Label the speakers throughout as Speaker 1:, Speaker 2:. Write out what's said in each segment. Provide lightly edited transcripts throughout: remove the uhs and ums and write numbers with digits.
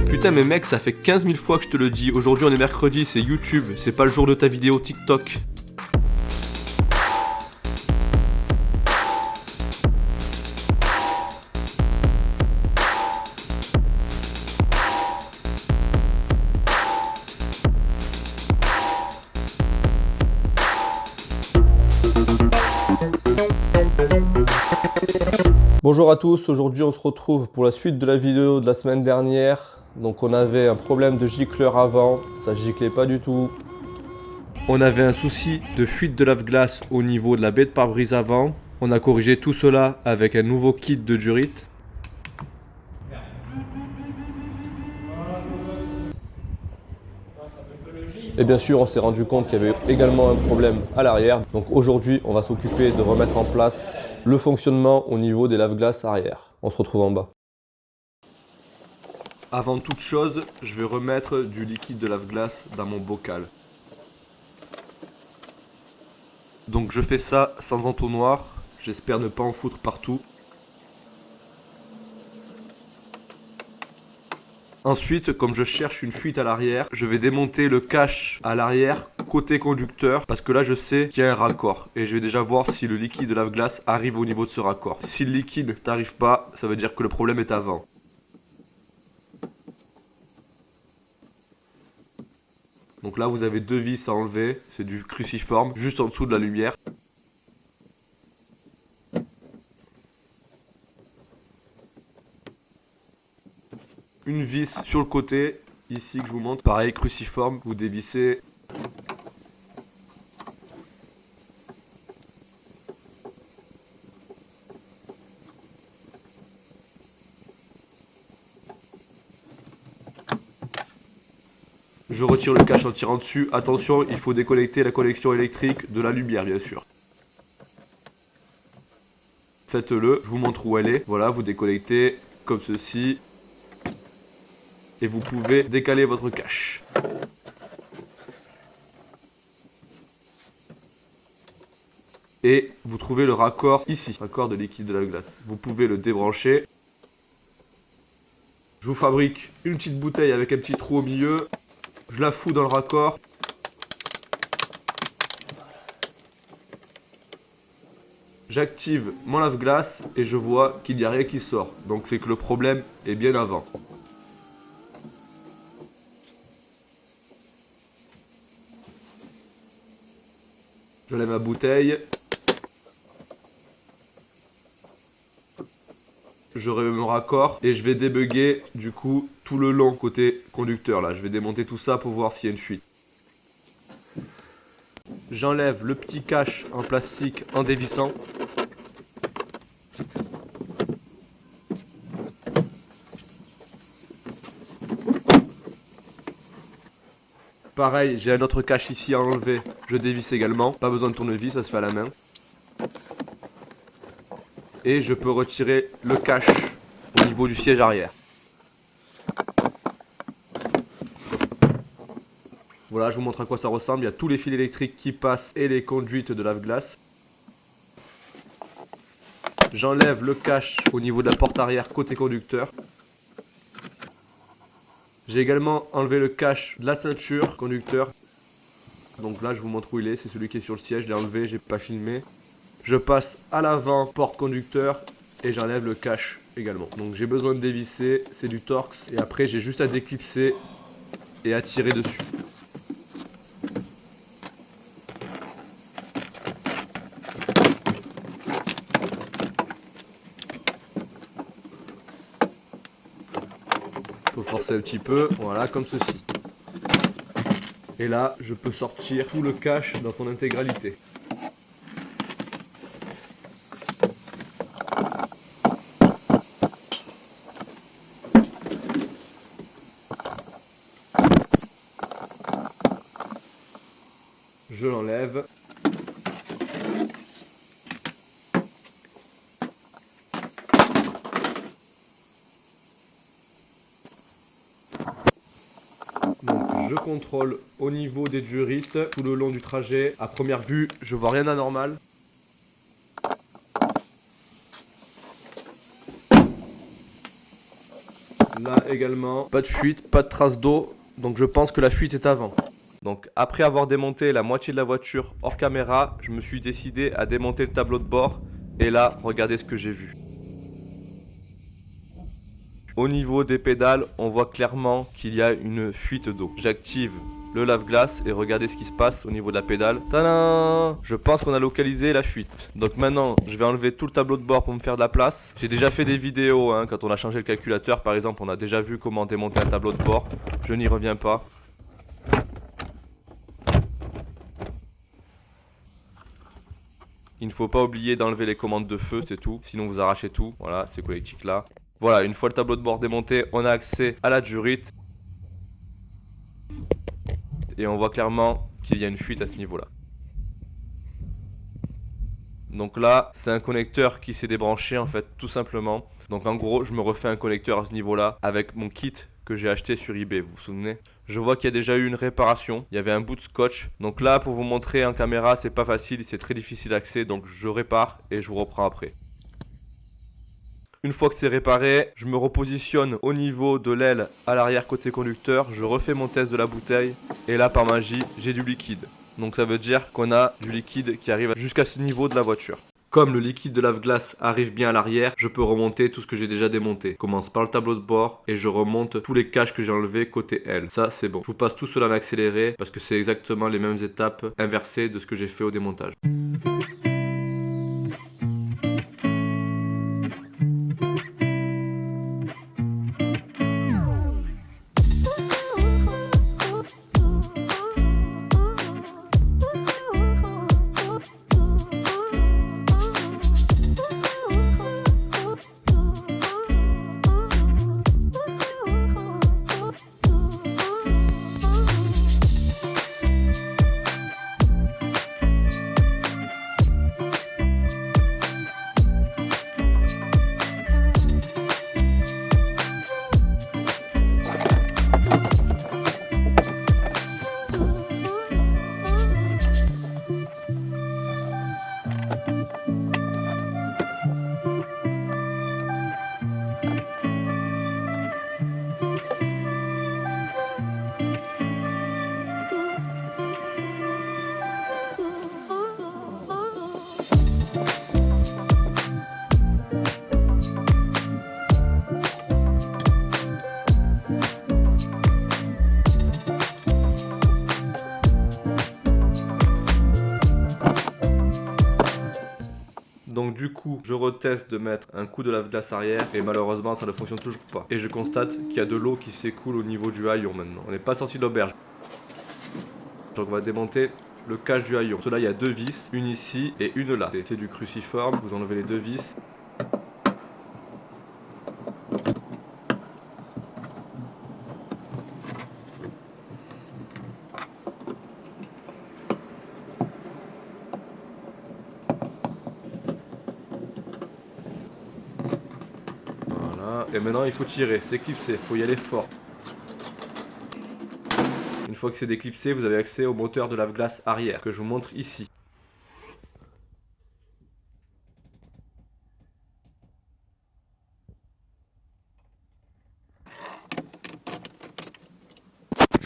Speaker 1: Putain mais mec, ça fait 15 000 fois que je te le dis, aujourd'hui on est mercredi, c'est YouTube, c'est pas le jour de ta vidéo TikTok. Bonjour à tous, aujourd'hui on se retrouve pour la suite de la vidéo de la semaine dernière. Donc on avait un problème de gicleur avant, ça giclait pas du tout. On avait un souci de fuite de lave-glace au niveau de la baie de pare-brise avant. On a corrigé tout cela avec un nouveau kit de durite. Et bien sûr, on s'est rendu compte qu'il y avait également un problème à l'arrière. Donc aujourd'hui, on va s'occuper de remettre en place le fonctionnement au niveau des lave-glaces arrière. On se retrouve en bas. Avant toute chose, je vais remettre du liquide de lave-glace dans mon bocal. Donc je fais ça sans entonnoir. J'espère ne pas en foutre partout. Ensuite, comme je cherche une fuite à l'arrière, je vais démonter le cache à l'arrière côté conducteur parce que là je sais qu'il y a un raccord et je vais déjà voir si le liquide de lave-glace arrive au niveau de ce raccord. Si le liquide n'arrive pas, ça veut dire que le problème est avant. Donc là vous avez deux vis à enlever, c'est du cruciforme juste en dessous de la lumière. Une vis sur le côté, ici que je vous montre, pareil cruciforme, vous dévissez. Je retire le cache en tirant dessus, attention il faut déconnecter la connexion électrique de la lumière bien sûr. Faites-le, je vous montre où elle est, voilà vous déconnectez comme ceci. Et vous pouvez décaler votre cache. Et vous trouvez le raccord ici, raccord de liquide de lave-glace. Vous pouvez le débrancher. Je vous fabrique une petite bouteille avec un petit trou au milieu. Je la fous dans le raccord. J'active mon lave-glace et je vois qu'il n'y a rien qui sort. Donc c'est que le problème est bien avant. Je lève ma bouteille. Je remets mon raccord et je vais débugger du coup tout le long côté conducteur là. Je vais démonter tout ça pour voir s'il y a une fuite. J'enlève le petit cache en plastique en dévissant. Pareil, j'ai un autre cache ici à enlever, je dévisse également, pas besoin de tournevis, ça se fait à la main. Et je peux retirer le cache au niveau du siège arrière. Voilà, je vous montre à quoi ça ressemble, il y a tous les fils électriques qui passent et les conduites de lave-glace. J'enlève le cache au niveau de la porte arrière côté conducteur. J'ai également enlevé le cache de la ceinture conducteur. Donc là je vous montre où il est, c'est celui qui est sur le siège, je l'ai enlevé, j'ai pas filmé. Je passe à l'avant porte conducteur et j'enlève le cache également. Donc j'ai besoin de dévisser, c'est du Torx et après j'ai juste à déclipser et à tirer dessus. Faut forcer un petit peu, voilà comme ceci. Et là, je peux sortir tout le cache dans son intégralité. Je l'enlève. Donc je contrôle au niveau des durites tout le long du trajet. À première vue, je vois rien d'anormal. Là également, pas de fuite, pas de trace d'eau. Donc je pense que la fuite est avant. Donc après avoir démonté la moitié de la voiture hors caméra, je me suis décidé à démonter le tableau de bord. Et là, regardez ce que j'ai vu. Au niveau des pédales, on voit clairement qu'il y a une fuite d'eau. J'active le lave-glace et regardez ce qui se passe au niveau de la pédale. Tadam! Je pense qu'on a localisé la fuite. Donc maintenant, je vais enlever tout le tableau de bord pour me faire de la place. J'ai déjà fait des vidéos, quand on a changé le calculateur par exemple, on a déjà vu comment démonter un tableau de bord. Je n'y reviens pas. Il ne faut pas oublier d'enlever les commandes de feu, c'est tout. Sinon vous arrachez tout. Voilà, ces connectiques là. Voilà, une fois le tableau de bord démonté, on a accès à la durite. Et on voit clairement qu'il y a une fuite à ce niveau-là. Donc là, c'est un connecteur qui s'est débranché en fait, tout simplement. Donc en gros, je me refais un connecteur à ce niveau-là avec mon kit que j'ai acheté sur eBay, vous vous souvenez? Je vois qu'il y a déjà eu une réparation, il y avait un bout de scotch. Donc là, pour vous montrer en caméra, c'est pas facile, c'est très difficile d'accès. Donc je répare et je vous reprends après. Une fois que c'est réparé, je me repositionne au niveau de l'aile à l'arrière côté conducteur. Je refais mon test de la bouteille. Et là, par magie, j'ai du liquide. Donc ça veut dire qu'on a du liquide qui arrive jusqu'à ce niveau de la voiture. Comme le liquide de lave-glace arrive bien à l'arrière, je peux remonter tout ce que j'ai déjà démonté. Je commence par le tableau de bord et je remonte tous les caches que j'ai enlevés côté aile. Ça, c'est bon. Je vous passe tout cela en accéléré parce que c'est exactement les mêmes étapes inversées de ce que j'ai fait au démontage. Donc du coup, je reteste de mettre un coup de lave-glace arrière et malheureusement ça ne fonctionne toujours pas. Et je constate qu'il y a de l'eau qui s'écoule au niveau du haillon maintenant. On n'est pas sorti de l'auberge. Donc on va démonter le cache du haillon. Cela, il y a deux vis, une ici et une là. C'est du cruciforme, vous enlevez les deux vis. Et maintenant il faut tirer, c'est clipsé, il faut y aller fort. Une fois que c'est déclipsé, vous avez accès au moteur de lave-glace arrière que je vous montre ici.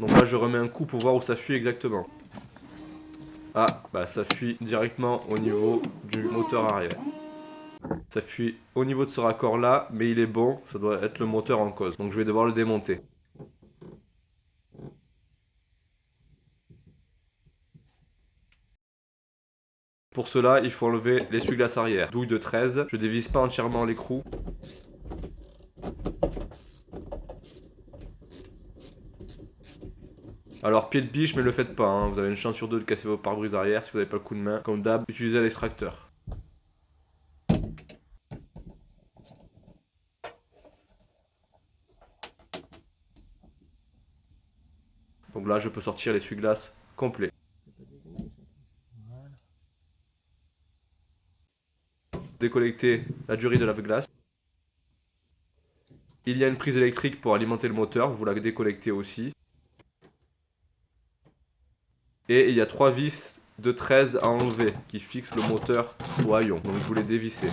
Speaker 1: Donc là je remets un coup pour voir où ça fuit exactement. Ah, bah ça fuit directement au niveau du moteur arrière. Ça fuit au niveau de ce raccord là, mais il est bon, ça doit être le moteur en cause. Donc je vais devoir le démonter. Pour cela, il faut enlever l'essuie-glace arrière. Douille de 13, je dévisse pas entièrement l'écrou. Alors pied de biche, mais le faites pas, vous avez une chance sur deux de casser vos pare-brise arrière si vous n'avez pas le coup de main. Comme d'hab, utilisez l'extracteur. Donc là, je peux sortir l'essuie-glace complet. Déconnecter la durée de lave-glace. Il y a une prise électrique pour alimenter le moteur, vous la déconnectez aussi. Et il y a 3 vis de 13 à enlever qui fixent le moteur au haillon. Donc vous les dévissez.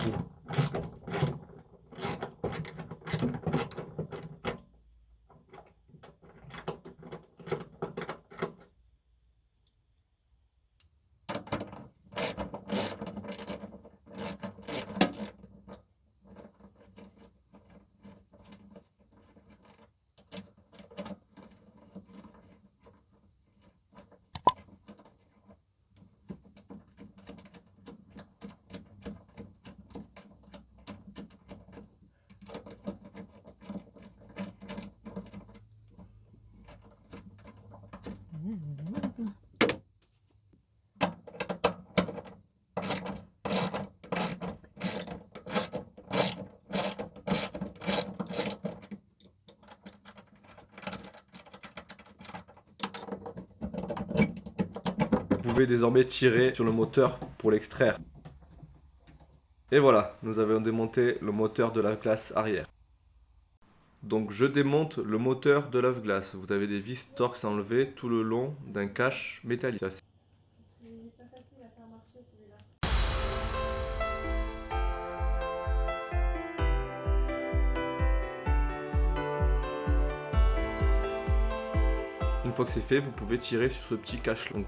Speaker 1: pouvez désormais tirer sur le moteur pour l'extraire. Et voilà, nous avons démonté le moteur de lave-glace arrière. Donc je démonte le moteur de lave-glace. Vous avez des vis Torx à enlever tout le long d'un cache métallique.
Speaker 2: Il est pas facile à faire marcher celui-là.
Speaker 1: Une fois que c'est fait, vous pouvez tirer sur ce petit cache long.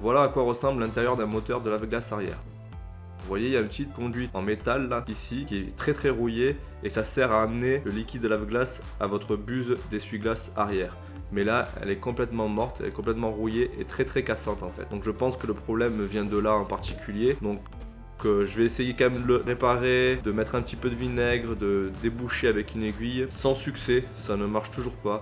Speaker 1: Voilà à quoi ressemble l'intérieur d'un moteur de lave-glace arrière. Vous voyez, il y a une petite conduite en métal là, ici, qui est très rouillée et ça sert à amener le liquide de lave-glace à votre buse d'essuie-glace arrière. Mais là, elle est complètement morte, elle est complètement rouillée et très cassante en fait. Donc je pense que le problème vient de là en particulier. Donc je vais essayer quand même de le réparer, de mettre un petit peu de vinaigre, de déboucher avec une aiguille. Sans succès, ça ne marche toujours pas.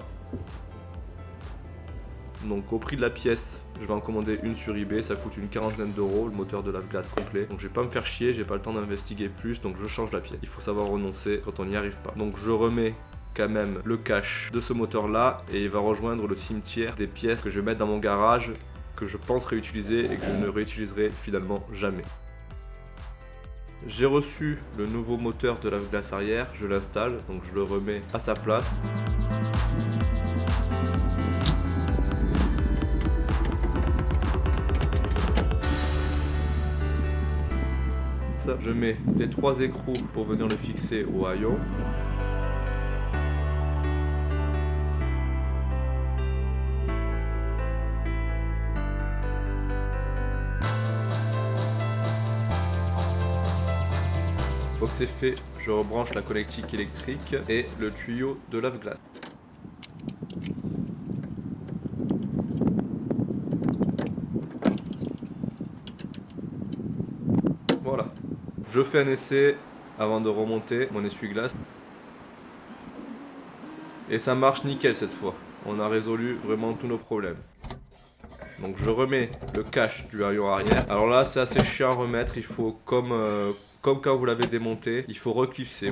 Speaker 1: Donc au prix de la pièce, je vais en commander une sur eBay, ça coûte une quarantaine d'euros, le moteur de lave-glace complet. Donc je vais pas me faire chier, j'ai pas le temps d'investiguer plus, donc je change la pièce. Il faut savoir renoncer quand on n'y arrive pas. Donc je remets quand même le cache de ce moteur là et il va rejoindre le cimetière des pièces que je vais mettre dans mon garage, que je pense réutiliser et que je ne réutiliserai finalement jamais. J'ai reçu le nouveau moteur de lave-glace arrière, je l'installe, donc je le remets à sa place. Je mets les 3 écrous pour venir le fixer au haillon. Une fois que c'est fait, je rebranche la connectique électrique et le tuyau de lave-glace. Voilà. Je fais un essai avant de remonter mon essuie-glace. Et ça marche nickel cette fois. On a résolu vraiment tous nos problèmes. Donc je remets le cache du haillon arrière. Alors là c'est assez chiant à remettre. Il faut comme quand vous l'avez démonté, il faut reclipser.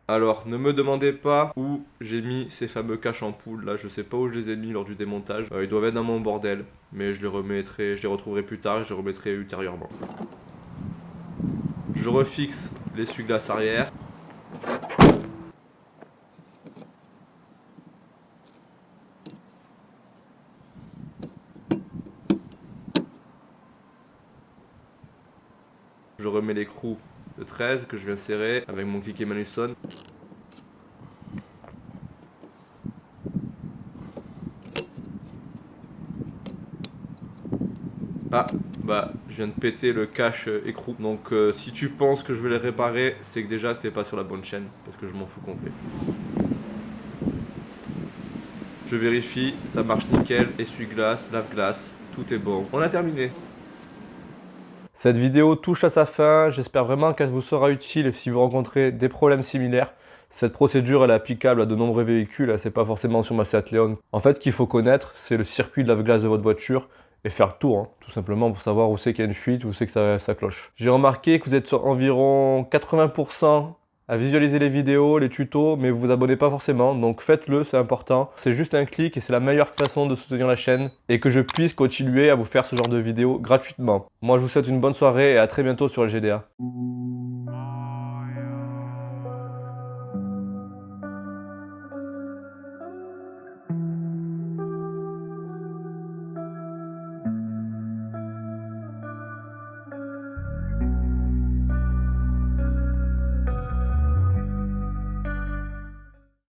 Speaker 1: Alors, ne me demandez pas où j'ai mis ces fameux caches en poule, là, je sais pas où je les ai mis lors du démontage. Ils doivent être dans mon bordel, mais je les retrouverai plus tard et je les remettrai ultérieurement. Je refixe l'essuie-glace arrière. Je remets l'écrou de 13 que je viens serrer avec mon cliquet Manusson. Ah, bah, je viens de péter le cache écrou. Donc, si tu penses que je vais les réparer, c'est que déjà que t'es pas sur la bonne chaîne, parce que je m'en fous complet. Je vérifie, ça marche nickel, essuie-glace, lave-glace, tout est bon. On a terminé. Cette vidéo touche à sa fin, j'espère vraiment qu'elle vous sera utile si vous rencontrez des problèmes similaires. Cette procédure elle est applicable à de nombreux véhicules, c'est pas forcément sur ma Seat Leon. En fait, ce qu'il faut connaître, c'est le circuit de lave-glace de votre voiture et faire le tour, tout simplement pour savoir où c'est qu'il y a une fuite, où c'est que ça cloche. J'ai remarqué que vous êtes sur environ 80% à visualiser les vidéos, les tutos, mais vous vous abonnez pas forcément, donc faites-le, c'est important. C'est juste un clic et c'est la meilleure façon de soutenir la chaîne et que je puisse continuer à vous faire ce genre de vidéos gratuitement. Moi, je vous souhaite une bonne soirée et à très bientôt sur LGDA.